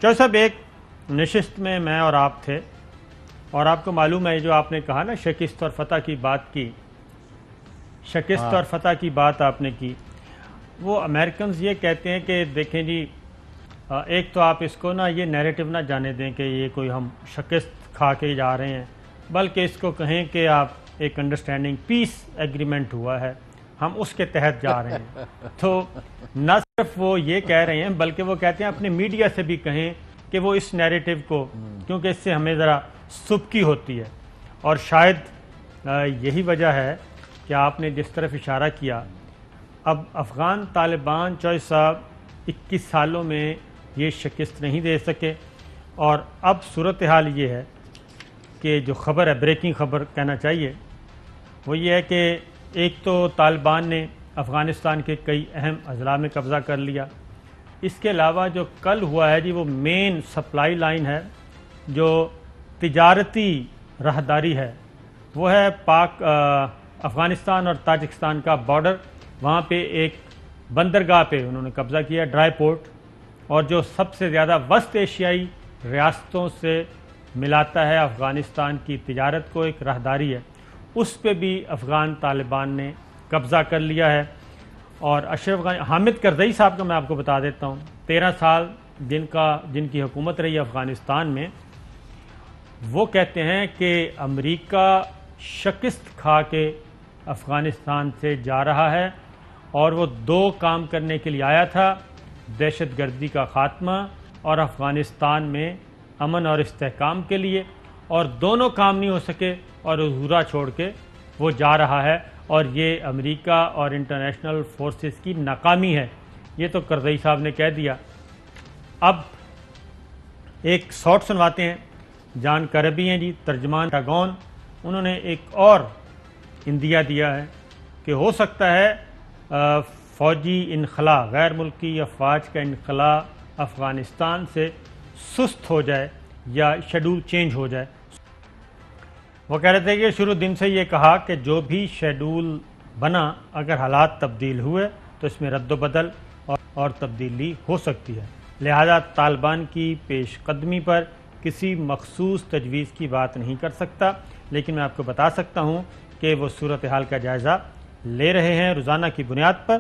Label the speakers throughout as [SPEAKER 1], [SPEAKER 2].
[SPEAKER 1] چوہدری صاحب، ایک نشست میں میں اور آپ تھے، اور آپ کو معلوم ہے جو آپ نے کہا نا شکست اور فتح کی بات کی، شکست اور فتح کی بات آپ نے کی، وہ امریکنز یہ کہتے ہیں کہ دیکھیں جی، ایک تو آپ اس کو نا یہ نیریٹو نہ جانے دیں کہ یہ کوئی ہم شکست کھا کے جا رہے ہیں، بلکہ اس کو کہیں کہ آپ ایک انڈرسٹینڈنگ پیس ایگریمنٹ ہوا ہے، ہم اس کے تحت جا رہے ہیں۔ تو نہ صرف وہ یہ کہہ رہے ہیں بلکہ وہ کہتے ہیں اپنے میڈیا سے بھی کہیں کہ وہ اس نیریٹو کو، کیونکہ اس سے ہمیں ذرا سبکی ہوتی ہے، اور شاید یہی وجہ ہے کہ آپ نے جس طرف اشارہ کیا، اب افغان طالبان چوہدری صاحب 21 سالوں میں یہ شکست نہیں دے سکے، اور اب صورتحال یہ ہے کہ جو خبر ہے، بریکنگ خبر کہنا چاہیے، وہ یہ ہے کہ ایک تو طالبان نے افغانستان کے کئی اہم اضلاع میں قبضہ کر لیا، اس کے علاوہ جو کل ہوا ہے جی، وہ مین سپلائی لائن ہے، جو تجارتی راہداری ہے، وہ ہے افغانستان اور تاجکستان کا بارڈر، وہاں پہ ایک بندرگاہ پہ انہوں نے قبضہ کیا، ڈرائی پورٹ، اور جو سب سے زیادہ وسط ایشیائی ریاستوں سے ملاتا ہے افغانستان کی تجارت کو، ایک راہداری ہے، اس پہ بھی افغان طالبان نے قبضہ کر لیا ہے۔ اور اشرف غنی، حامد کرزئی صاحب کا میں آپ کو بتا دیتا ہوں، 13 سال جن کی حکومت رہی ہے افغانستان میں، وہ کہتے ہیں کہ امریکہ شکست کھا کے افغانستان سے جا رہا ہے، اور وہ 2 کام کرنے کے لیے آیا تھا، دہشت گردی کا خاتمہ اور افغانستان میں امن اور استحکام کے لیے، اور دونوں کام نہیں ہو سکے اور ادھورا چھوڑ کے وہ جا رہا ہے، اور یہ امریکہ اور انٹرنیشنل فورسز کی ناکامی ہے، یہ تو کرزئی صاحب نے کہہ دیا۔ اب ایک شارٹ سنواتے ہیں، جان کربی ہیں جی ترجمان ٹاگون، انہوں نے ایک اور اندیا دیا ہے کہ ہو سکتا ہے فوجی انخلا، غیر ملکی افواج کا انخلا افغانستان سے سست ہو جائے یا شیڈول چینج ہو جائے۔ وہ کہہ رہے تھے کہ شروع دن سے یہ کہا کہ جو بھی شیڈول بنا، اگر حالات تبدیل ہوئے تو اس میں رد و بدل اور تبدیلی ہو سکتی ہے، لہذا طالبان کی پیش قدمی پر کسی مخصوص تجویز کی بات نہیں کر سکتا، لیکن میں آپ کو بتا سکتا ہوں کہ وہ صورتحال کا جائزہ لے رہے ہیں روزانہ کی بنیاد پر،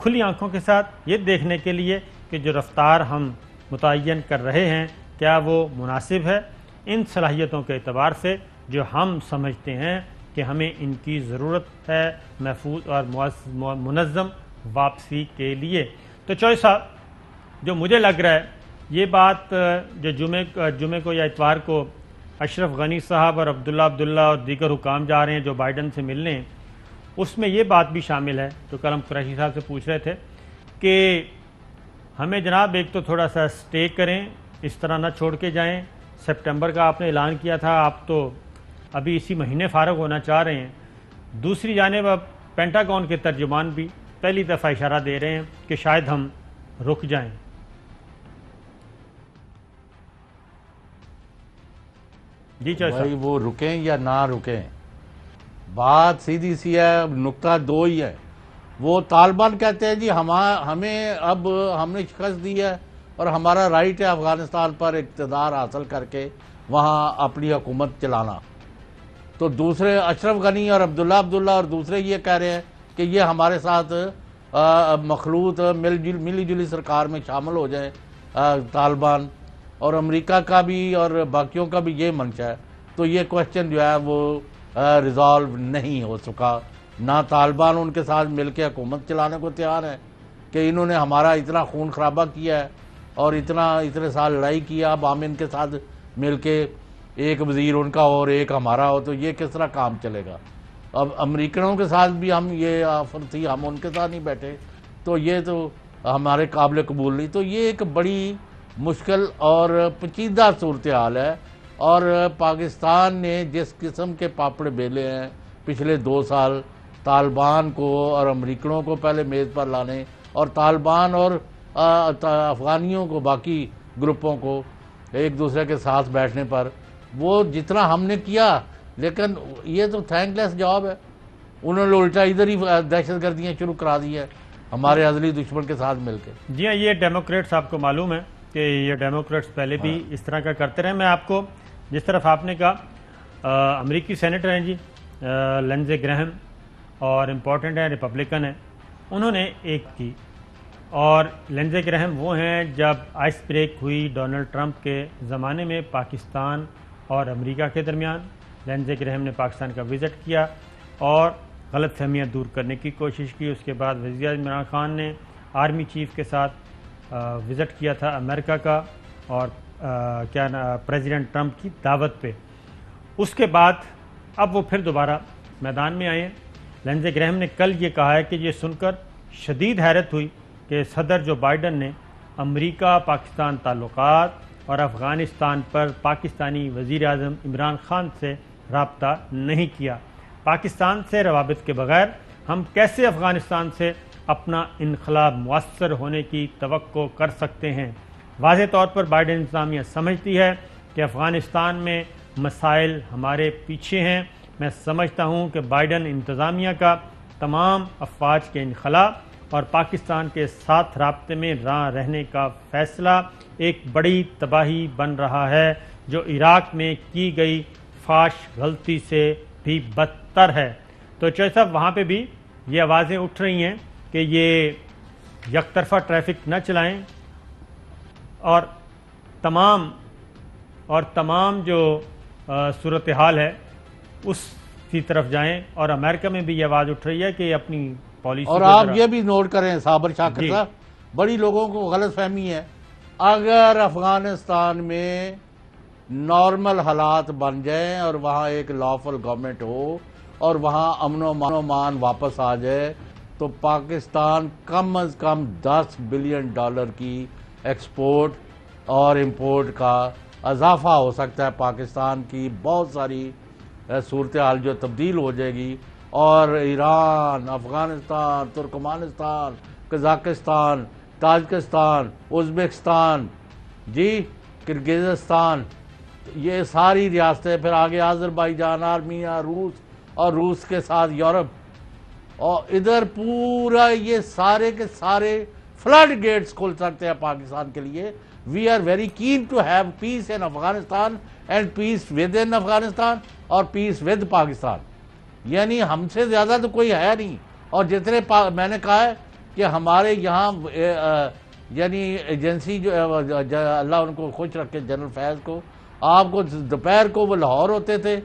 [SPEAKER 1] کھلی آنکھوں کے ساتھ، یہ دیکھنے کے لیے کہ جو رفتار ہم متعین کر رہے ہیں کیا وہ مناسب ہے ان صلاحیتوں کے اعتبار سے جو ہم سمجھتے ہیں کہ ہمیں ان کی ضرورت ہے محفوظ اور منظم واپسی کے لیے۔ تو چوہدری صاحب، جو مجھے لگ رہا ہے یہ بات جو جمعے کو یا اتوار کو اشرف غنی صاحب اور عبداللہ اور دیگر حکام جا رہے ہیں جو بائیڈن سے ملنے، اس میں یہ بات بھی شامل ہے جو کل ہم قریشی صاحب سے پوچھ رہے تھے کہ ہمیں جناب ایک تو تھوڑا سا سٹے کریں، اس طرح نہ چھوڑ کے جائیں، سپٹمبر کا آپ نے اعلان کیا تھا، آپ تو ابھی اسی مہینے فارغ ہونا چاہ رہے ہیں، دوسری جانب اب پینٹاگون کے ترجمان بھی پہلی دفعہ اشارہ دے رہے ہیں کہ شاید ہم رک جائیں۔ جی
[SPEAKER 2] بھائی، وہ رکیں یا نہ رکیں، بات سیدھی سی ہے، نقطہ 2 ہی ہے۔ وہ طالبان کہتے ہیں جی ہمیں اب ہم نے شکست دی ہے اور ہمارا رائٹ ہے افغانستان پر اقتدار حاصل کر کے وہاں اپنی حکومت چلانا، تو دوسرے اشرف غنی اور عبداللہ اور دوسرے یہ کہہ رہے ہیں کہ یہ ہمارے ساتھ مخلوط ملی جلی سرکار میں شامل ہو جائیں طالبان، اور امریکہ کا بھی اور باقیوں کا بھی یہ منشا ہے۔ تو یہ کوشچن جو ہے وہ ریزالو نہیں ہو سکا، نہ طالبان ان کے ساتھ مل کے حکومت چلانے کو تیار ہے کہ انہوں نے ہمارا اتنا خون خرابہ کیا ہے اور اتنے سال لڑائی کیا، اب ہم ان کے ساتھ مل کے ایک وزیر ان کا اور ایک ہمارا ہو تو یہ کس طرح کام چلے گا۔ اب امریکنوں کے ساتھ بھی ہم یہ آفر تھی، ہم ان کے ساتھ نہیں بیٹھے، تو یہ تو ہمارے قابل قبول نہیں۔ تو یہ ایک بڑی مشکل اور پیچیدہ صورتحال ہے، اور پاکستان نے جس قسم کے پاپڑ بیلے ہیں پچھلے 2 سال طالبان کو اور امریکنوں کو پہلے میز پر لانے، اور طالبان اور افغانیوں کو، باقی گروپوں کو ایک دوسرے کے ساتھ بیٹھنے پر، وہ جتنا ہم نے کیا، لیکن یہ تو تھینک لیس جاب ہے، انہوں نے الٹا ادھر ہی دہشت گردیاں شروع کرا دی ہے ہمارے ازلی دشمن کے ساتھ مل کے۔
[SPEAKER 1] جی ہاں، یہ ڈیموکریٹس آپ کو معلوم ہے کہ یہ ڈیموکریٹس پہلے بھی اس طرح کا کرتے رہے. میں آپ کو جس طرف آپ نے کہا امریکی سینیٹر ہیں جی لنزے گرہم اور امپورٹنٹ ہیں ریپبلکن ہیں, انہوں نے ایک کی, اور لنزے گرہم وہ ہیں جب آئس بریک ہوئی ڈونلڈ ٹرمپ کے زمانے میں پاکستان اور امریکہ کے درمیان. لنزے گرہم نے پاکستان کا وزٹ کیا اور غلط فہمیاں دور کرنے کی کوشش کی. اس کے بعد وزیر اعظم عمران خان نے آرمی چیف کے ساتھ وزٹ کیا تھا امریکہ کا, اور پریزیڈنٹ ٹرمپ کی دعوت پہ. اس کے بعد اب وہ پھر دوبارہ میدان میں آئے ہیں. لنزے گرہم نے کل یہ کہا ہے کہ یہ سن کر شدید حیرت ہوئی کہ صدر جو بائیڈن نے امریکہ پاکستان تعلقات اور افغانستان پر پاکستانی وزیر اعظم عمران خان سے رابطہ نہیں کیا. پاکستان سے روابط کے بغیر ہم کیسے افغانستان سے اپنا انخلا مؤثر ہونے کی توقع کر سکتے ہیں؟ واضح طور پر بائیڈن انتظامیہ سمجھتی ہے کہ افغانستان میں مسائل ہمارے پیچھے ہیں. میں سمجھتا ہوں کہ بائیڈن انتظامیہ کا تمام افواج کے انخلا اور پاکستان کے ساتھ رابطے میں رہنے کا فیصلہ ایک بڑی تباہی بن رہا ہے جو عراق میں کی گئی فاش غلطی سے بھی بدتر ہے. تو چوہدری صاحب وہاں پہ بھی یہ آوازیں اٹھ رہی ہیں کہ یہ یک طرفہ ٹریفک نہ چلائیں اور تمام جو صورتحال ہے اس کی طرف جائیں. اور امریکہ میں بھی یہ آواز اٹھ رہی ہے کہ اپنی پالیسی.
[SPEAKER 2] اور آپ یہ بھی نوٹ کریں صابر شاکر صاحب, بڑی لوگوں کو غلط فہمی ہے, اگر افغانستان میں نارمل حالات بن جائیں اور وہاں ایک لافل گورنمنٹ ہو اور وہاں امن و امان واپس آ جائے تو پاکستان کم از کم $10 بلین کی ایکسپورٹ اور امپورٹ کا اضافہ ہو سکتا ہے. پاکستان کی بہت ساری صورتحال جو تبدیل ہو جائے گی, اور Iran, Afghanistan, Turkmenistan, Kazakhstan, Tajikistan, Uzbekistan, Kyrgyzstan, یہ ساری ریاستیں, پھر آگے آذربائیجان, آرمینیا, روس, اور روس کے ساتھ یورپ, اور ادھر پورا یہ سارے کے سارے فلڈ گیٹس کھل سکتے ہیں پاکستان کے لیے. We are very keen to have peace in Afghanistan and peace with in Afghanistan اور پیس ود پاکستان. یعنی ہم سے زیادہ تو کوئی ہے نہیں. اور جتنے میں نے کہا ہے کہ ہمارے یہاں یعنی ایجنسی جو اللہ ان کو خوش رکھے, جنرل فیض کو, آپ کو دوپہر کو وہ لاہور ہوتے تھے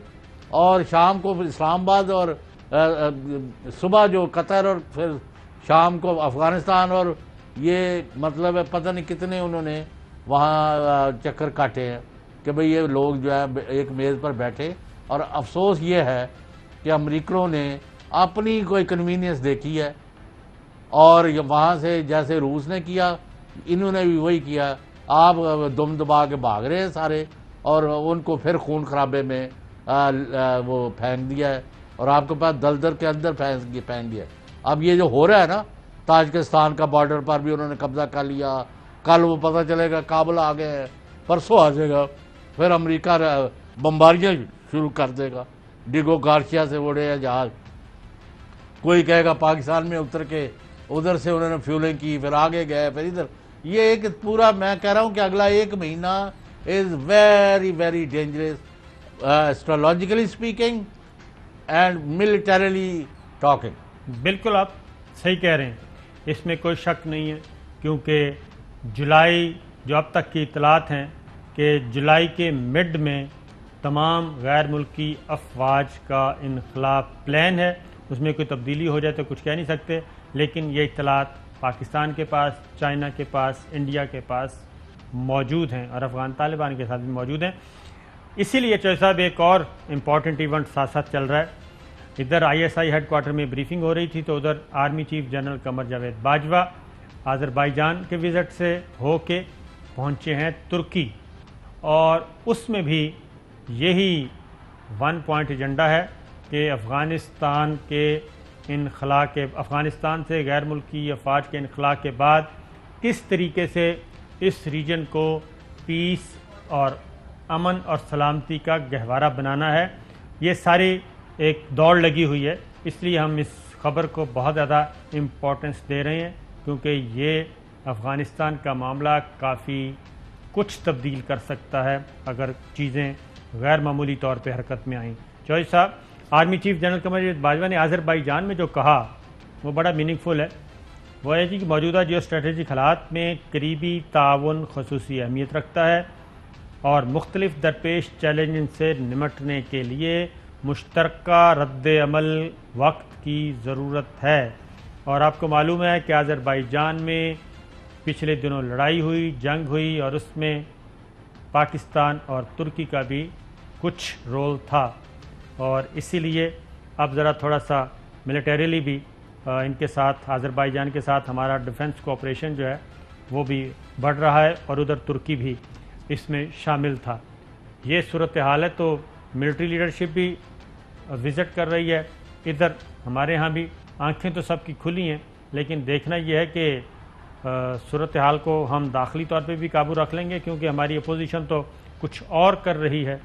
[SPEAKER 2] اور شام کو اسلام آباد, اور صبح جو قطر, اور پھر شام کو افغانستان, اور یہ مطلب ہے پتہ نہیں کتنے انہوں نے وہاں چکر کاٹے ہیں کہ بھئی یہ لوگ جو ہے ایک میز پر بیٹھے. اور افسوس یہ ہے کہ امریکنوں نے اپنی کوئی کنوینئنس دیکھی ہے, اور وہاں سے جیسے روس نے کیا انہوں نے بھی وہی کیا. آپ دم دبا کے بھاگ رہے ہیں سارے, اور ان کو پھر خون خرابے میں وہ پھینک دیا ہے, اور آپ کے پاس دلدل کے اندر پھینک دیا ہے. اب یہ جو ہو رہا ہے نا, تاجکستان کا بارڈر پر بھی انہوں نے قبضہ کر لیا, کل وہ پتہ چلے گا کابل آ گئے, پرسوں آ جائے گا, پھر امریکہ بمباریاں شروع کر دے گا. ڈیگو گارشیا سے اڑے ہیں جہاز, کوئی کہے گا پاکستان میں اتر کے ادھر سے انہوں نے فیولنگ کی, پھر آگے گئے, پھر ادھر. یہ ایک پورا, میں کہہ رہا ہوں کہ اگلا ایک مہینہ is very very dangerous astrologically speaking and militarily talking.
[SPEAKER 1] بالکل آپ صحیح کہہ رہے ہیں, اس میں کوئی شک نہیں ہے, کیونکہ جولائی جو اب تک کی اطلاعات ہیں کہ جولائی کے مڈ میں تمام غیر ملکی افواج کا انخلا پلان ہے. اس میں کوئی تبدیلی ہو جائے تو کچھ کہہ نہیں سکتے, لیکن یہ اطلاعات پاکستان کے پاس, چائنا کے پاس, انڈیا کے پاس موجود ہیں, اور افغان طالبان کے ساتھ بھی موجود ہیں. اسی لیے چوہدری صاحب ایک اور امپورٹنٹ ایونٹ ساتھ ساتھ چل رہا ہے. ادھر ISI ہیڈ کوارٹر میں بریفنگ ہو رہی تھی, تو ادھر army chief general Qamar Javed Bajwa Azerbaijan کے وزٹ سے ہو کے پہنچے ہیں ترکی, اور اس میں بھی یہی 1 پوائنٹ ایجنڈا ہے کہ افغانستان سے غیر ملکی افواج کے انخلا کے بعد کس طریقے سے اس ریجن کو پیس اور امن اور سلامتی کا گہوارہ بنانا ہے. یہ ساری ایک دوڑ لگی ہوئی ہے, اس لیے ہم اس خبر کو بہت زیادہ امپورٹنس دے رہے ہیں, کیونکہ یہ افغانستان کا معاملہ کافی کچھ تبدیل کر سکتا ہے اگر چیزیں غیر معمولی طور پہ حرکت میں آئیں۔ چوہدری صاحب، army chief general Qamar Javed Bajwa نے آذربائیجان میں جو کہا وہ بڑا میننگ فل ہے۔ وہ ہے کہ موجودہ جیو اسٹریٹجک حالات میں قریبی تعاون خصوصی اہمیت رکھتا ہے اور مختلف درپیش چیلنج سے نمٹنے کے لیے مشترکہ رد عمل وقت کی ضرورت ہے۔ اور آپ کو معلوم ہے کہ آذربائیجان میں پچھلے دنوں لڑائی ہوئی، جنگ ہوئی، اور اس میں پاکستان اور ترکی کا بھی کچھ رول تھا، اور اسی لیے اب ذرا تھوڑا سا ملیٹریلی بھی ان کے ساتھ، آذربائیجان کے ساتھ ہمارا ڈیفنس کوآپریشن جو ہے وہ بھی بڑھ رہا ہے، اور ادھر ترکی بھی اس میں شامل تھا۔ یہ صورتحال ہے تو ملٹری لیڈرشپ بھی وزٹ کر رہی ہے، ادھر ہمارے ہاں بھی آنکھیں تو سب کی کھلی ہیں، لیکن دیکھنا یہ ہے کہ صورتحال کو ہم داخلی طور پہ بھی قابو رکھ لیں گے، کیونکہ ہماری اپوزیشن تو کچھ اور کر رہی ہے۔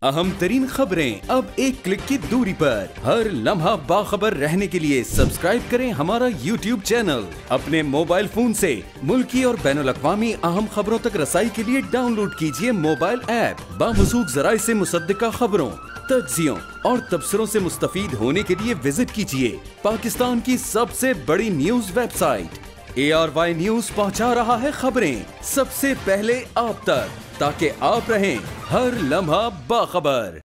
[SPEAKER 3] اہم ترین خبریں اب ایک کلک کی دوری پر، ہر لمحہ باخبر رہنے کے لیے سبسکرائب کریں ہمارا YouTube چینل۔ اپنے موبائل فون سے ملکی اور بین الاقوامی اہم خبروں تک رسائی کے لیے ڈاؤن لوڈ کیجیے موبائل ایپ۔ باموثوق ذرائع سے مصدقہ خبروں، تجزیوں اور تبصروں سے مستفید ہونے کے لیے وزٹ کیجیے پاکستان کی سب سے بڑی news website. ARY news پہنچا رہا ہے خبریں سب سے پہلے آپ تک، تاکہ آپ رہیں ہر لمحہ باخبر۔